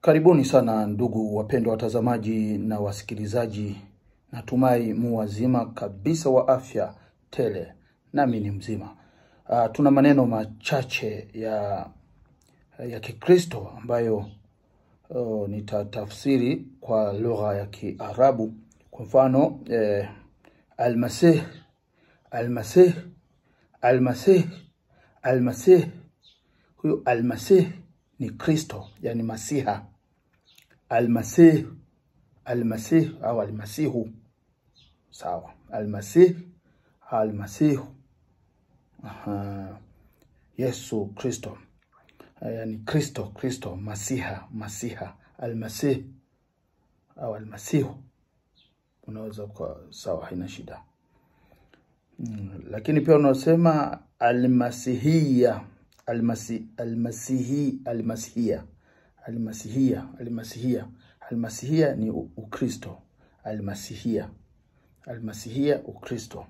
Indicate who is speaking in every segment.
Speaker 1: Karibuni sana ndugu wapendwa watazamaji na wasikilizaji. Natumai mu wazima kabisa wa afya tele, nami ni mzima. Tuna maneno machache ya Kikristo ambayo nitatafsiri kwa lugha ya Kiarabu. Kwa mfano Al-Masih, Al-Masih, Al-Masih, Al-Masih. Huyo Al-Masih ni Kristo, yani Masiha. Al-Masih, Al-Masih au Al-Masihu. Sawa. Al-Masih, Al-Masihu. Yesu Kristo. Yani Kristo, Masiha. Al-Masih au Al-Masihu. Unaweza kwa sawa, haina shida. Lakini pia unasema Al-Masihiyya. Al-Masihiyya ni Ukristo. Al-Masihiyya Ukristo.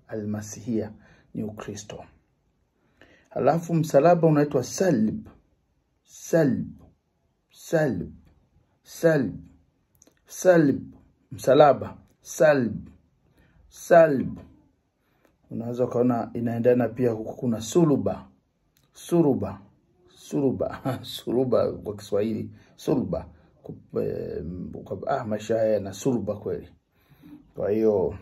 Speaker 1: Al-Masihiyya ni Ukristo. Halafu msalaba unaitwa salb. Msalaba, salb. Unaweza kuona inaendana pia huku kuna suluba. Suluba kwa Kiswahili, suluba. Maisha haya na suluba kweli. Kwa hiyo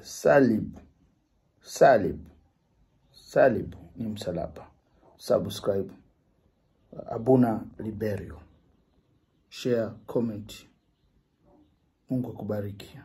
Speaker 1: salib ni msalaba. Subscribe. Abuna Liberio. Share, comment. Mungu akubariki.